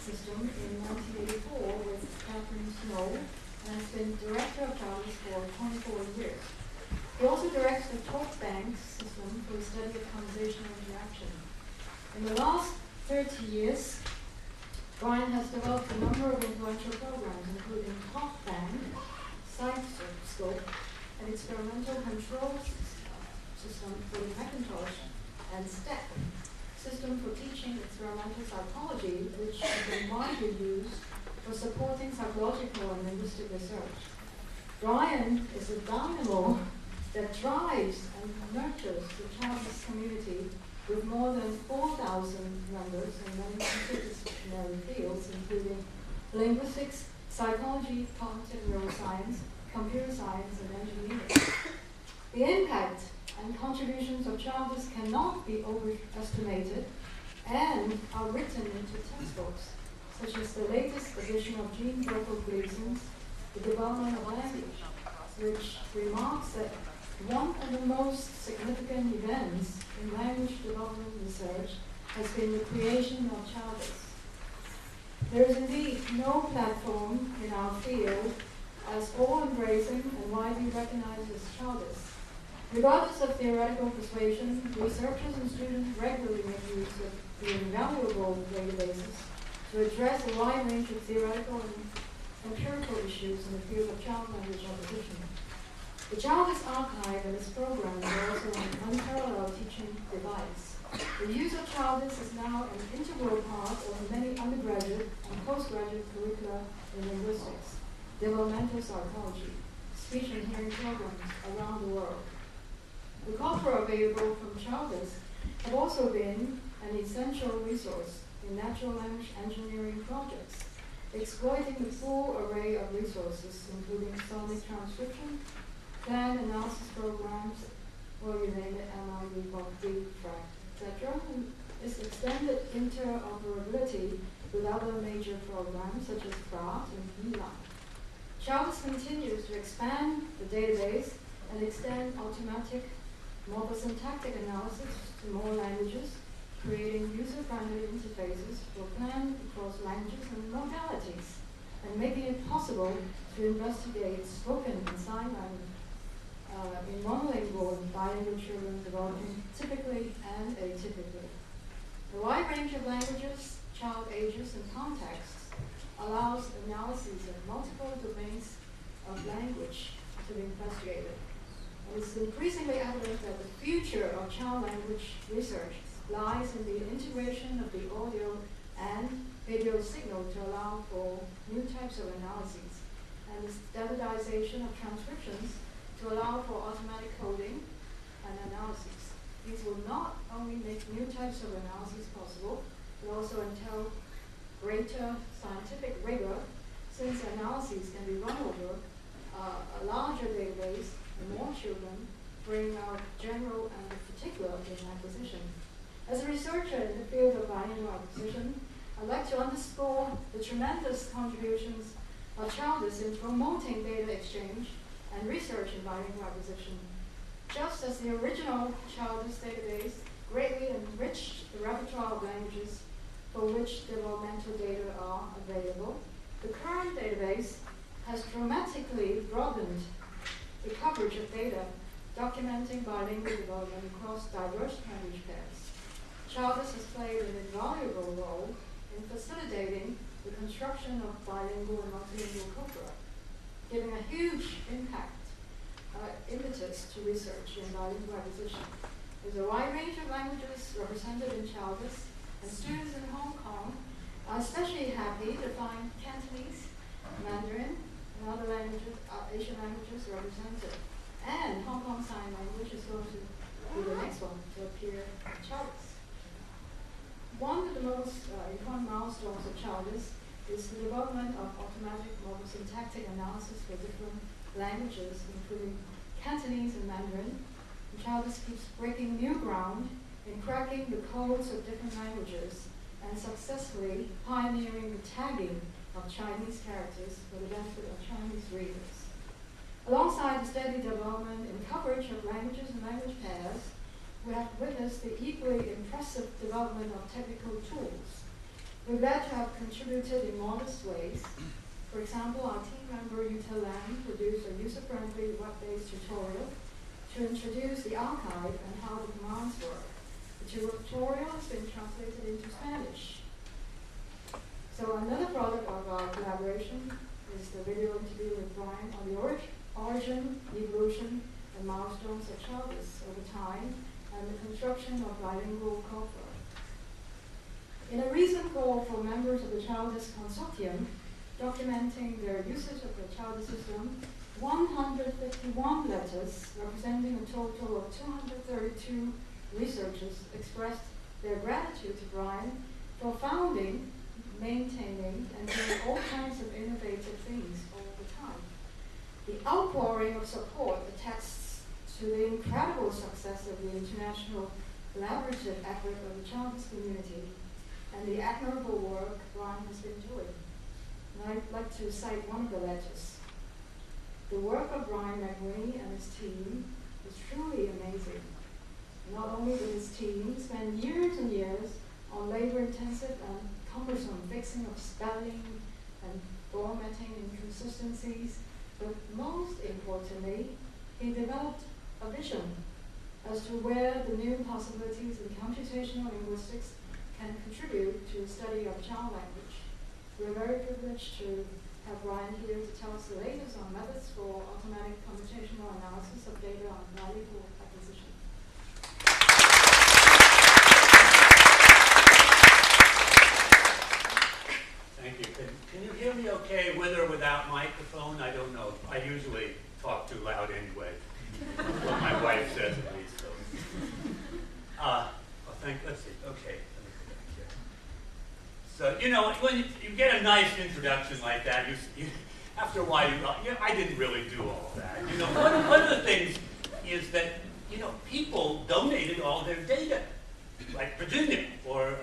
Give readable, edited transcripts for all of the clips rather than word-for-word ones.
system in 1984 with Catherine Snow, and has been director of Childers for 24 years. He also directs the TalkBank system for the study of conversational interaction. In the last 30 years, Brian has developed a number of influential programs, including TalkBank, Scope, an experimental control system for the Macintosh, and STEP, system for teaching experimental psychology, which has been widely used for supporting psychological and linguistic research. Brian is a dynamo that drives and nurtures the Childers community with more than 4,000 members in many interdisciplinary fields, including linguistics, psychology, cognitive neuroscience, computer science, and engineering. The impact and contributions of Childers cannot be overestimated and are written into textbooks, such as the latest edition of Jean Gleason's The Development of Language, which remarks that one of the most significant events in language development research has been the creation of Childers. There is indeed no platform in our field as all-embracing and widely recognized as Childers. Regardless of theoretical persuasion, researchers and students regularly make use of the invaluable databases to address a wide range of theoretical and empirical issues in the field of child language acquisition. The Childers Archive and its program are also an unparalleled teaching device. The use of Childers is now an integral part of many undergraduate and postgraduate curricula in linguistics, developmental psychology, speech and hearing programs around the world. The corpora available from Childers have also been an essential resource in natural language engineering projects, exploiting the full array of resources, including sonic transcription, plan analysis programs, or you name it, MID, BOC, FRAC, etc., and its extended interoperability with other major programs such as FRAT and ELAN. Childers continues to expand the database and extend automatic morphosyntactic analysis to more languages, creating user-friendly interfaces for plan across languages and modalities, and making it possible to investigate spoken and sign language in monolingual and bilingual children developing typically and atypically. A wide range of languages, child ages, and contexts allows analyses of multiple domains of language to be investigated. And it's increasingly evident that the future of child language research lies in the integration of the audio and video signal to allow for new types of analyses, and the standardization of transcriptions to allow for automatic coding and analysis. These will not only make new types of analyses possible, but also entail greater scientific rigor, since analyses can be run over a larger database and more children, bring out general and particular in acquisition. As a researcher in the field of bilingual acquisition, I'd like to underscore the tremendous contributions of Childers in promoting data exchange and research in bilingual acquisition. Just as the original Childers database greatly enriched the repertoire of languages for which developmental data are available, the current database has dramatically broadened the coverage of data documenting bilingual development across diverse language pairs. Childers has played an invaluable role in facilitating the construction of bilingual and multilingual corpora, giving a huge impetus to research in bilingual acquisition. There's a wide range of languages represented in Childers, and students in Hong Kong are especially happy to find Cantonese, Mandarin, and other languages, Asian languages represented. And Hong Kong Sign Language is going to be the next one to appear in Childers. One of the most important milestones of Childers is the development of automatic morphosyntactic analysis for different languages, including Cantonese and Mandarin. And Childers keeps breaking new ground in cracking the codes of different languages and successfully pioneering the tagging of Chinese characters for the benefit of Chinese readers. Alongside the steady development and coverage of languages and language pairs, we have witnessed the equally impressive development of technical tools. We're glad to have contributed in modest ways. For example, our team member Yuta Lam produced a user-friendly web-based tutorial to introduce the archive and how the commands work. The tutorial has been translated into Spanish. So another product of our collaboration is the video interview with Brian on the origin, evolution, and milestones of childless over time, and the construction of bilingual corpora. In a recent call for members of the Childless Consortium, documenting their usage of the Childless system, 151 letters, representing a total of 232 researchers, expressed their gratitude to Brian for founding, maintaining, and doing all kinds of innovative things all the time. The outpouring of support attests to the incredible success of the international collaborative effort of the Childless community and the admirable work Brian has been doing. And I'd like to cite one of the letters. The work of Brian MacWhinny and his team is truly amazing. Not only did his team spend years and years on labor-intensive and cumbersome fixing of spelling and formatting inconsistencies, but most importantly, he developed a vision as to where the new possibilities in computational linguistics can contribute to the study of child language. We're very privileged to have Brian here to tell us the latest on methods for automatic computational analysis of data on valuable acquisition. Thank you. Can you hear me okay with or without microphone? I don't know. I usually talk too loud anyway. That's what my wife says at least. So. Let's see. Okay. So, you know, when you get a nice introduction like that, you after a while, I didn't really do all that. You know, one of the things is that, you know, people donated all their data. Like Virginia, or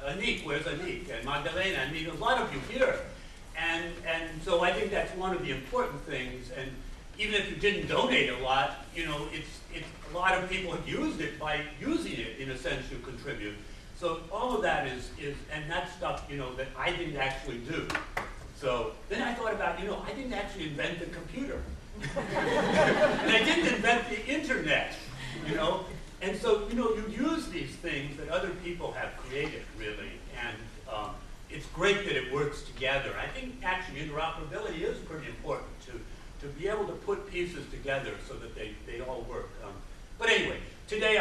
Anik, where's Anik? And Magdalena, I mean, a lot of you here. And so I think that's one of the important things. And even if you didn't donate a lot, you know, it's a lot of people have used it by using it, in a sense, to contribute. So all of that is and that's stuff, you know, that I didn't actually do. So then I thought about, you know, I didn't actually invent the computer. And I didn't invent the internet, you know. And so, you know, you use these things that other people have created, really. And it's great that it works together. I think actually interoperability is pretty important to be able to put pieces together so that they all work. But anyway, today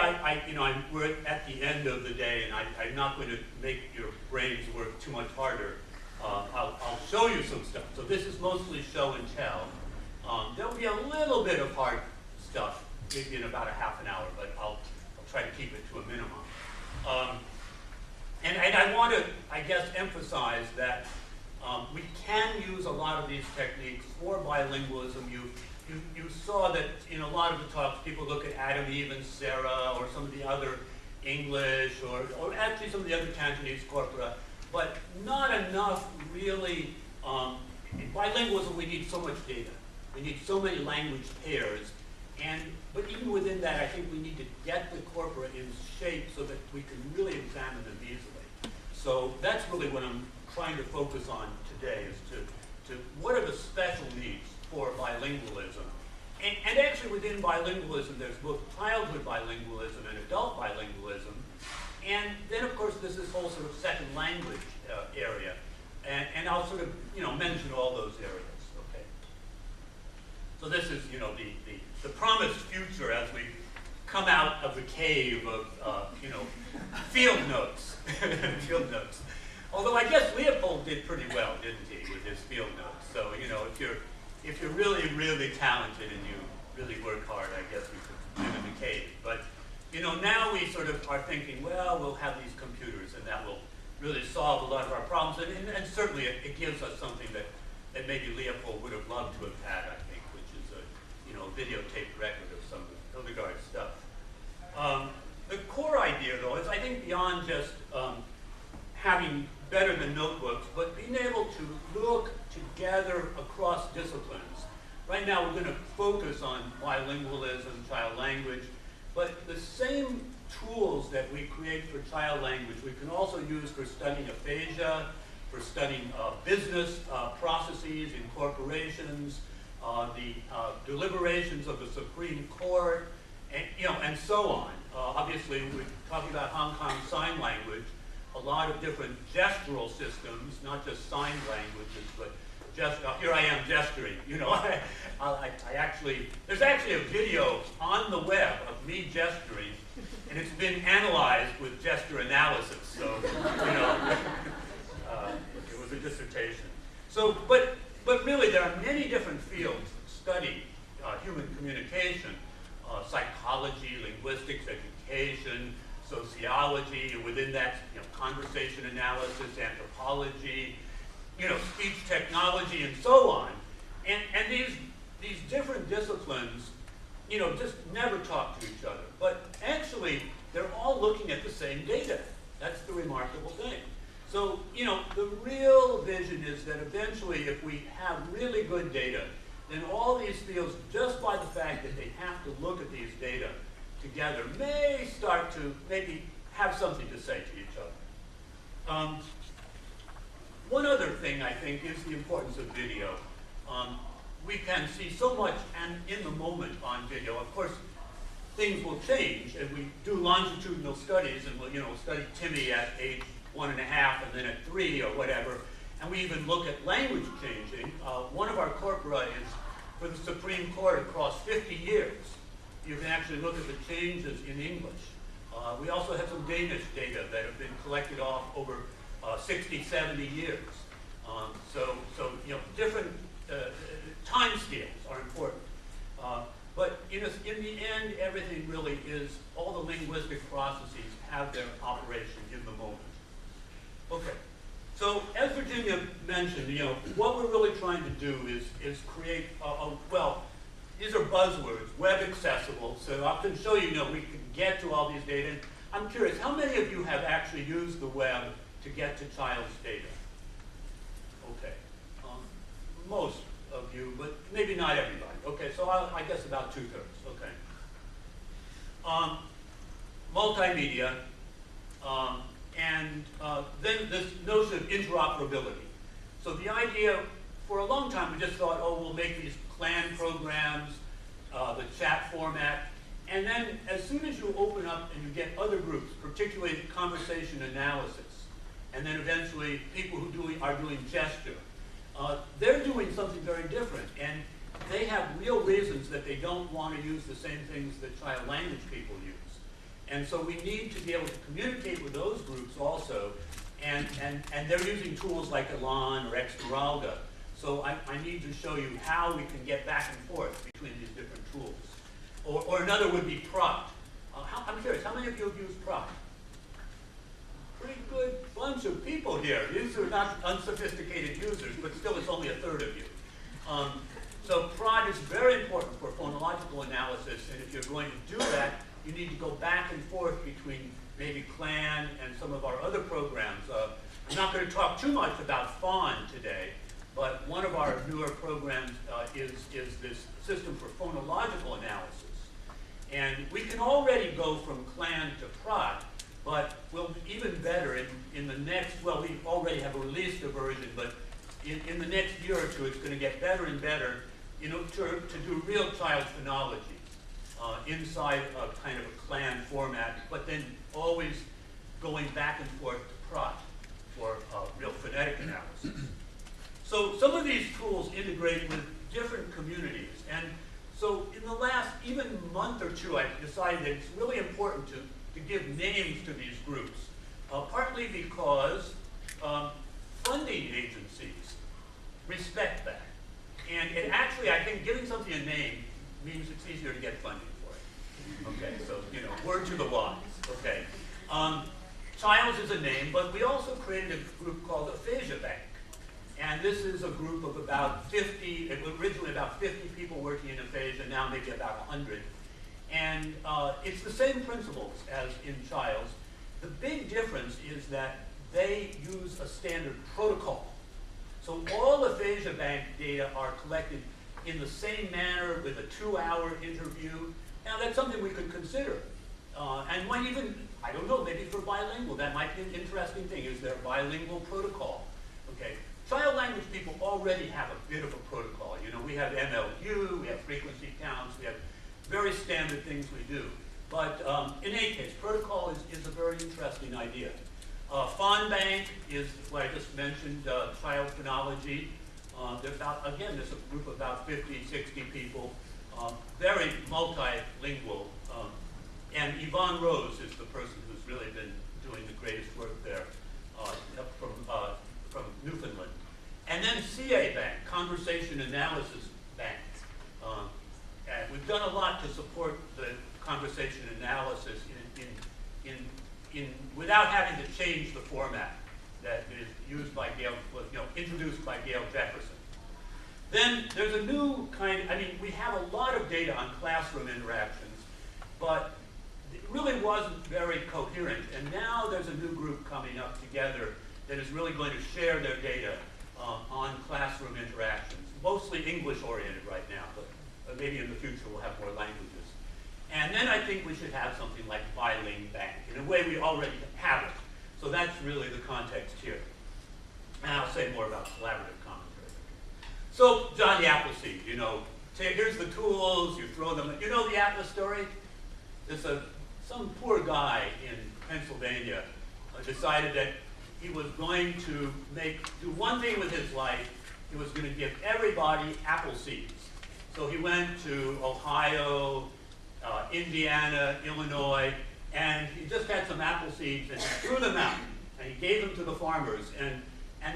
we're at the end of the day, and I'm not going to make your brains work too much harder. I'll show you some stuff. So this is mostly show and tell. There'll be a little bit of hard stuff, maybe in about a half an hour, but I'll try to keep it to a minimum. And I want to, I guess, emphasize that we can use a lot of these techniques for bilingualism. You saw that in a lot of the talks, people look at Adam, Eve, and Sarah, or some of the other English, or actually some of the other Cantonese corpora, but not enough really. In bilingualism, we need so much data. We need so many language pairs. But even within that, I think we need to get the corpora in shape so that we can really examine them easily. So that's really what I'm trying to focus on today, is to what are the special needs for bilingualism. And actually within bilingualism, there's both childhood bilingualism and adult bilingualism. And then, of course, there's this whole sort of second language area. And I'll sort of, you know, mention all those areas, okay? So this is, you know, the promised future as we come out of the cave of, you know, field notes. Field notes. Although I guess Leopold did pretty well, didn't he, with his field notes? So, you know, if you're really, really talented and you really work hard, I guess we could live in the cave. But, you know, now we sort of are thinking, well, we'll have these computers and that will really solve a lot of our problems. And certainly it gives us something that maybe Leopold would have loved to have had, I think, which is a, you know, videotaped record of some of Hildegard's stuff. The core idea, though, is I think beyond just having better than notebooks, but being able to look together across disciplines. Right now we're going to focus on bilingualism, child language, but the same tools that we create for child language we can also use for studying aphasia, for studying business processes in corporations, the deliberations of the Supreme Court, and, and so on. Obviously, we're talking about Hong Kong Sign Language, a lot of different gestural systems, not just sign languages, but here I am gesturing. There's actually a video on the web of me gesturing, and it's been analyzed with gesture analysis. So, it was a dissertation. So, but really, there are many different fields that study human communication: psychology, linguistics, education, sociology, and within that, conversation analysis, anthropology, speech technology, and so on. And these different disciplines, just never talk to each other. But actually, they're all looking at the same data. That's the remarkable thing. So, the real vision is that eventually, if we have really good data, then all these fields, just by the fact that they have to look at these data together, may start to maybe have something to say to each other. One other thing, I think, is the importance of video. We can see so much and in the moment on video. Of course, things will change, and we do longitudinal studies, and we'll study Timmy at age 1.5 and then at 3 or whatever, and we even look at language changing. One of our corpora is for the Supreme Court across 50 years. You can actually look at the changes in English. We also have some Danish data that have been collected off over 60, 70 years. So different time scales are important. But in the end, everything really is, all the linguistic processes have their operation in the moment. Okay, so as Virginia mentioned, what we're really trying to do is create well, these are buzzwords, web accessible, so I can show you, we can get to all these data. I'm curious, how many of you have actually used the web to get to child's data? Okay, most of you, but maybe not everybody. Okay, so I guess about 2/3, okay. Multimedia, and then this notion of interoperability. So the idea, for a long time, we just thought, we'll make these clan programs, the chat format, and then as soon as you open up and you get other groups, particularly conversation analysis, and then eventually people who are doing gesture, they're doing something very different, and they have real reasons that they don't want to use the same things that child language people use. And so we need to be able to communicate with those groups also, and they're using tools like Elan or Esmeralda. So I need to show you how we can get back and forth between these different tools. Or another would be Prot. I'm curious, how many of you have used Prot? Pretty good bunch of people here. These are not unsophisticated users, but still it's only 1/3 of you. So Prot is very important for phonological analysis, and if you're going to do that, you need to go back and forth between maybe Clan and some of our other programs. I'm not going to talk too much about Fawn today, but one of our newer programs is this system for phonological analysis. And we can already go from Clan to Prot, but we'll even better in the next, well, we already have released a version, but in the next year or two, it's going to get better and better, to do real child phonology inside a kind of a Clan format, but then always going back and forth to Prot for real phonetic analysis. So some of these tools integrate with different communities, and so in the last even month or two, I've decided that it's really important to give names to these groups, partly because funding agencies respect that. And it actually, I think giving something a name means it's easier to get funding for it. Okay, so, word to the wise, okay. Child's is a name, but we also created a group called Aphasia Bank. And this is a group of about 50, it was originally about 50 people working in aphasia, now maybe about 100. And it's the same principles as in Child's. The big difference is that they use a standard protocol. So all Aphasia Bank data are collected in the same manner with a 2-hour interview. Now that's something we could consider And one even, I don't know, maybe for bilingual, that might be an interesting thing. Is there a bilingual protocol? Okay. Child language people already have a bit of a protocol. You know, we have MLU, we have frequency counts, we have very standard things we do. But in any case, protocol is a very interesting idea. Fawn Bank is what I just mentioned, child phonology. There's a group of about 50, 60 people, very multilingual. And Yvonne Rose is the person who's really been doing the greatest work there from Newfoundland. And then CA Bank, Conversation Analysis Bank. And we've done a lot to support the conversation analysis without having to change the format that is used by Gail, introduced by Gail Jefferson. Then there's a new kind, we have a lot of data on classroom interactions, but it really wasn't very coherent. And now there's a new group coming up together that is really going to share their data on classroom interactions, mostly English-oriented right now, but maybe in the future we'll have more languages. And then I think we should have something like Biling Bank. In a way, we already have it. So that's really the context here. And I'll say more about collaborative commentary. So Johnny Appleseed, here's the tools, you throw them. You know the Atlas story? There's some poor guy in Pennsylvania decided that he was going to do one thing with his life. He was going to give everybody apple seeds. So he went to Ohio, Indiana, Illinois, and he just had some apple seeds and he threw them out and he gave them to the farmers, and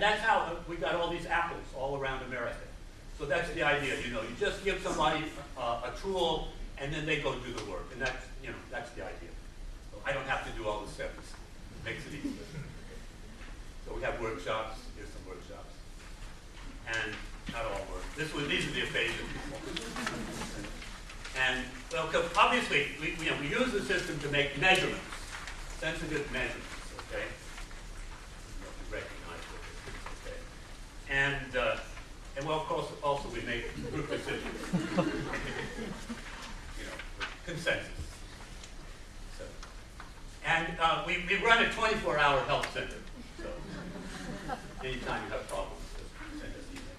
that's how we got all these apples all around America. So that's the idea, you just give somebody a tool and then they go do the work, and that's the idea. So I don't have to do all the steps. It makes it easier. So we have workshops. Here's some workshops, and not all work. These are the aphasia people. And well, obviously we use the system to make measurements, sensitive measurements. Okay. You recognize it. Okay. And well, of course, also we make group decisions. Consensus. So, and we run a 24-hour health center. So anytime you have problems, just send us email.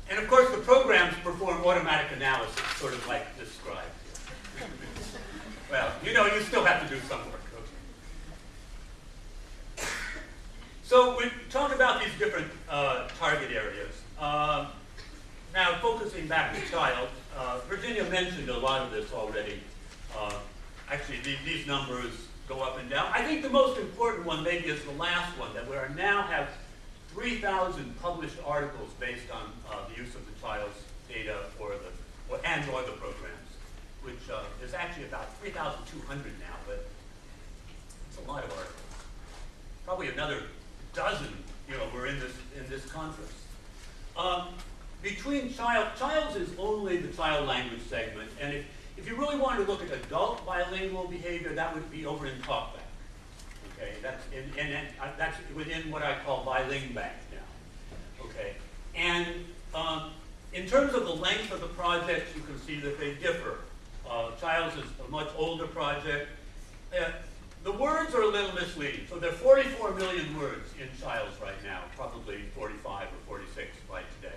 And of course, the programs perform automatic analysis, sort of like described here. Well, you still have to do some work. Okay. So we talk about these different target areas. Now, focusing back to child, Virginia mentioned a lot of this already. Actually, these numbers go up and down. I think the most important one maybe is the last one, that we now have 3,000 published articles based on the use of the child's data or the programs, which is actually about 3,200 now, but it's a lot of articles. Probably another dozen, we're in this conference. Between child's is only the child language segment, and if you really wanted to look at adult bilingual behavior, that would be over in TalkBack. Okay, that's within what I call Biling Bank now. Okay, and in terms of the length of the projects, you can see that they differ. Child's is a much older project. The words are a little misleading. So there are 44 million words in Child's right now, probably 45 or 46 by today.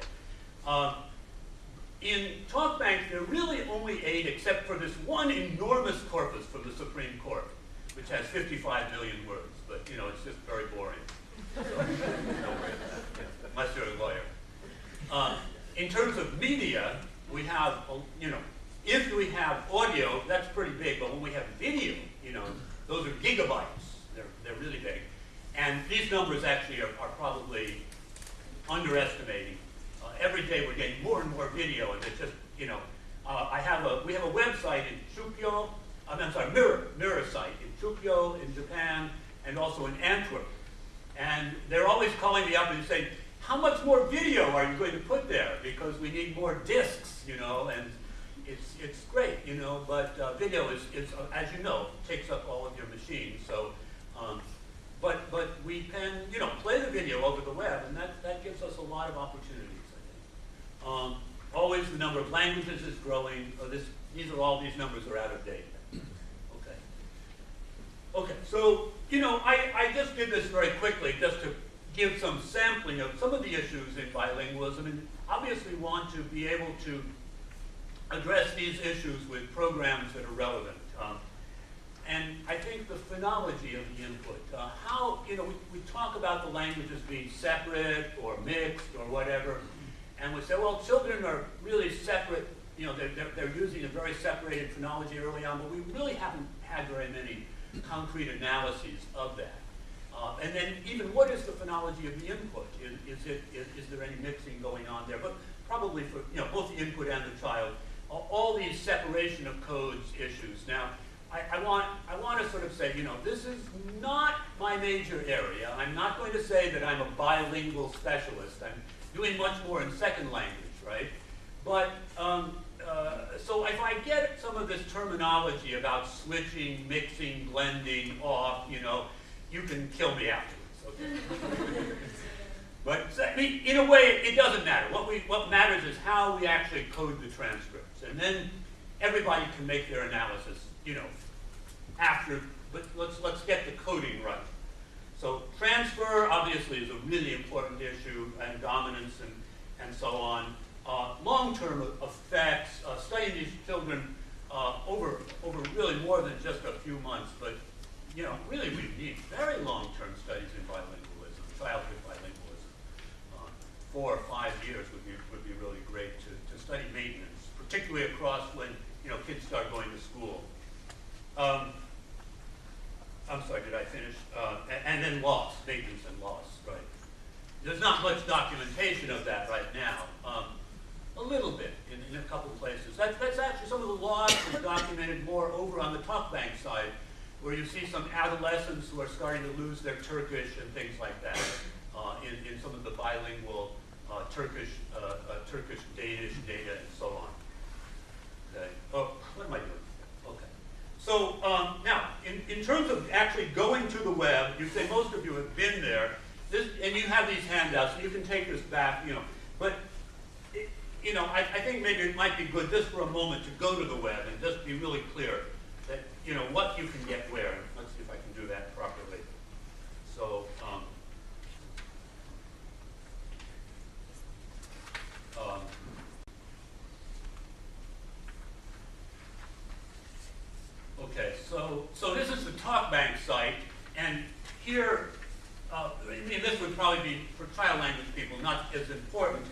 In TalkBank, there are really only 8, except for this one enormous corpus from the Supreme Court, which has 55 million words. But, it's just very boring. So, don't worry about that, unless you're a lawyer. In terms of media, we have, if we have audio, that's pretty big. But when we have video, those are gigabytes. They're really big. And these numbers actually are probably underestimating. Every day we're getting more and more video, and it's just, we have a website in Chukyo, Mirror site in Chukyo in Japan, and also in Antwerp. And they're always calling me up and saying, how much more video are you going to put there? Because we need more discs, and it's great, but video is, as you know, takes up all of your machines. So, but we can, play the video over the web, and that gives us a lot of opportunities. Always the number of languages is growing. These numbers are out of date. Okay, so, you know, I just did this very quickly just to give some sampling of some of the issues in bilingualism, and obviously want to be able to address these issues with programs that are relevant. And I think the phonology of the input, how, you know, we talk about the languages being separate or mixed or whatever, and we say, well, children are really separate, you know, they're using a very separated phonology early on, but we really haven't had very many concrete analyses of that. And then even what is the phonology of the input? Is there any mixing going on there? But probably for, you know, both the input and the child, all these separation of codes issues. Now, I want to sort of say, you know, this is not my major area. I'm not going to say that I'm a bilingual specialist. I'm doing much more in second language, right? But, so if I get some of this terminology about switching, mixing, blending off, you know, you can kill me afterwards, okay? But, I mean, in a way, it doesn't matter. What matters is how we actually code the transcripts. And then everybody can make their analysis, you know, after, but let's get the coding right. So transfer, obviously, is a really important issue, and dominance and so on. Long-term effects, studying these children over really more than just a few months, but, you know, really we need very long-term studies in bilingualism, childhood bilingualism. 4 or 5 years would be really great to study maintenance, particularly across when, you know, kids start going to school. I'm sorry, did I finish? And then loss, maintenance and loss, right? There's not much documentation of that right now. A little bit in a couple of places. That's actually some of the loss is documented more over on the talkbank side, where you see some adolescents who are starting to lose their Turkish and things like that in some of the bilingual Turkish, Danish data and so on. Okay. Oh, what am I doing? Okay. So now, in terms of actually going to the web, you say most of you have been there, and you have these handouts, and you can take this back, you know, but you know, I think maybe it might be good just for a moment to go to the web and just be really clear that, you know, what you can get where. Let's see if I can do that properly. So, okay, so this is the TalkBank site, and here, I mean, this would probably be, for child language people, not as important,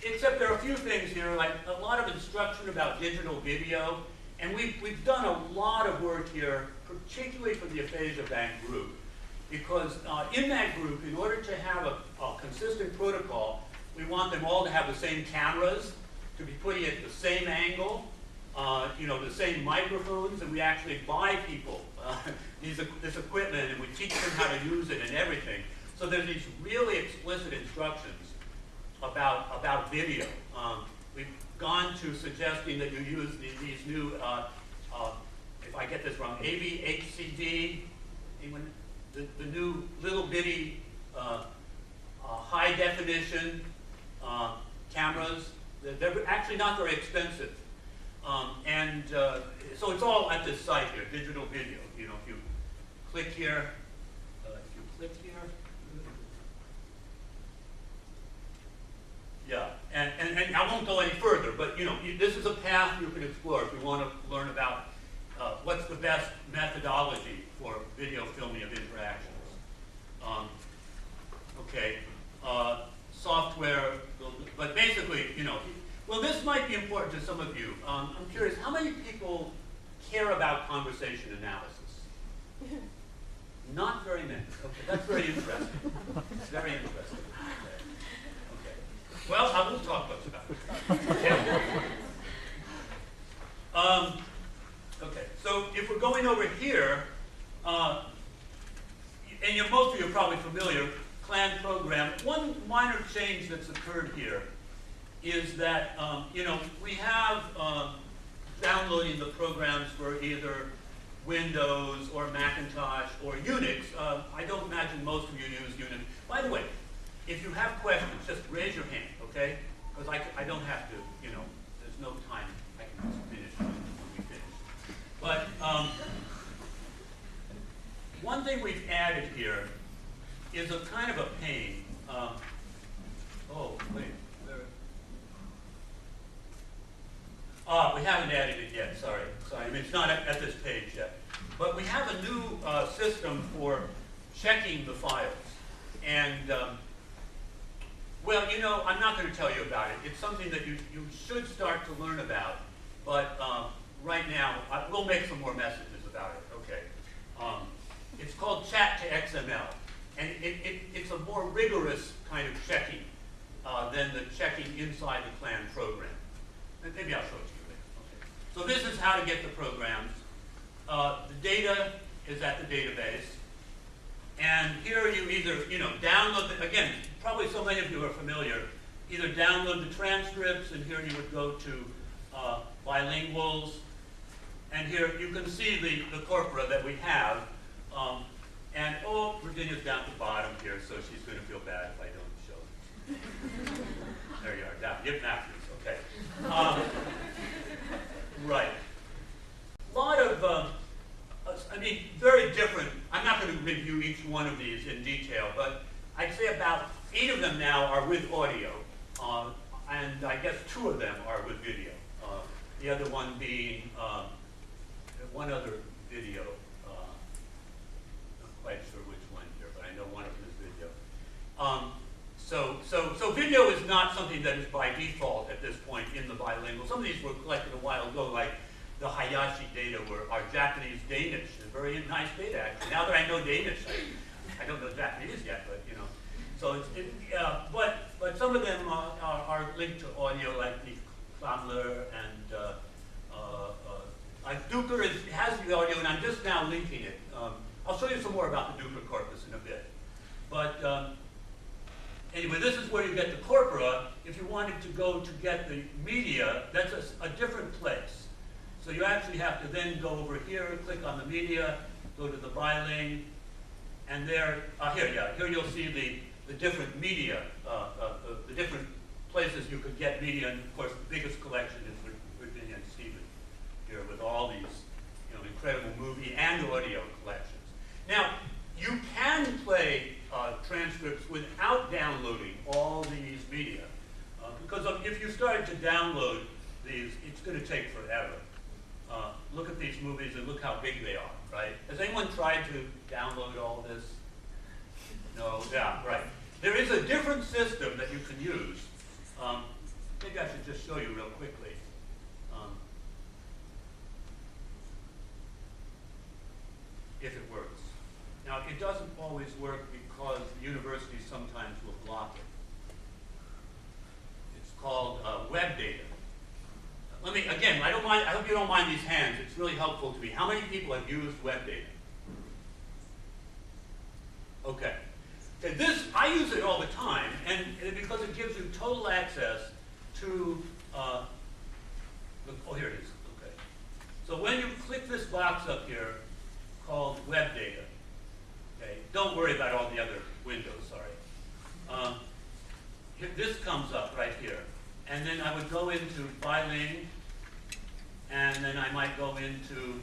except there are a few things here, like a lot of instruction about digital video, and we've done a lot of work here, particularly for the Aphasia Bank group, because in that group, in order to have a consistent protocol, we want them all to have the same cameras, to be putting it at the same angle, you know, the same microphones, and we actually buy people this equipment, and we teach them how to use it and everything. So there's these really explicit instructions about video. We've gone to suggesting that you use these new, if I get this wrong, AV-HCD, the new little bitty high definition cameras. They're actually not very expensive. So it's all at this site here, digital video. You know, if you click here, yeah, and I won't go any further, but you know, this is a path you can explore if you want to learn about what's the best methodology for video filming of interactions. Okay, software, but basically, you know, well, this might be important to some of you. I'm curious, how many people care about conversation analysis? Not very many. Okay, that's very interesting. Very interesting. Okay. Well, I will talk about it. Okay, so if we're going over here, and most of you are probably familiar, CLAN program, one minor change that's occurred here is that, you know, we have downloading the programs for either Windows or Macintosh or Unix. I don't imagine most of you use Unix. By the way, if you have questions, just raise your hand, okay? Because I don't have to, you know, there's no time. I can just finish when we finish. But one thing we've added here is a kind of a pain. Oh, wait. We haven't added it yet, sorry. I mean, it's not at this page yet. But we have a new system for checking the files. And, well, you know, I'm not going to tell you about it. It's something that you should start to learn about. But right now, we'll make some more messages about it, okay? It's called Chat to XML. And it's a more rigorous kind of checking than the checking inside the CLAN program. And maybe I'll show it to you later. Okay. So this is how to get the programs. The data is at the database. And here you either, download, again, probably so many of you are familiar, either download the transcripts, and here you would go to bilinguals. And here you can see the corpora that we have. And, oh, Virginia's down at the bottom here, so she's going to feel bad if I don't show it. There you are, down. Yep, Matthews, okay. Right. A lot of, very different. I'm not going to review each one of these in detail, but I'd say about 8 of them now are with audio, and I guess 2 of them are with video. The other one being one other video. Not quite sure which one here, but I know one of them is video. So video is not something that is by default at this point in the bilingual. Some of these were collected a while ago, like the Hayashi data are Japanese Danish. They're very nice data, actually. Now that I know Danish, I don't know Japanese yet, but So but some of them are linked to audio, like the Klamler and Duker has the audio, and I'm just now linking it. I'll show you some more about the Duker corpus in a bit. But anyway, this is where you get the corpora. If you wanted to go to get the media, that's a different place. So you actually have to then go over here, click on the media, go to the biling, and there, here you'll see the different media, the different places you could get media, and of course the biggest collection is Virginia and Stephen here with all these incredible movie and audio collections. Now, you can play transcripts without downloading all these media, because if you started to download these, it's going to take forever. Look at these movies and look how big they are, right? Has anyone tried to download all this? No, yeah, right. There is a different system that you can use. Maybe I should just show you real quickly. If it works. Now, it doesn't always work because the university sometimes will block it. It's called web data. Again, I hope you don't mind these hands. It's really helpful to me. How many people have used web data? Okay. I use it all the time, and because it gives you total access to, oh, here it is, okay. So when you click this box up here called web data, okay, don't worry about all the other windows, sorry. This comes up right here, and then I would go into biling, and then I might go into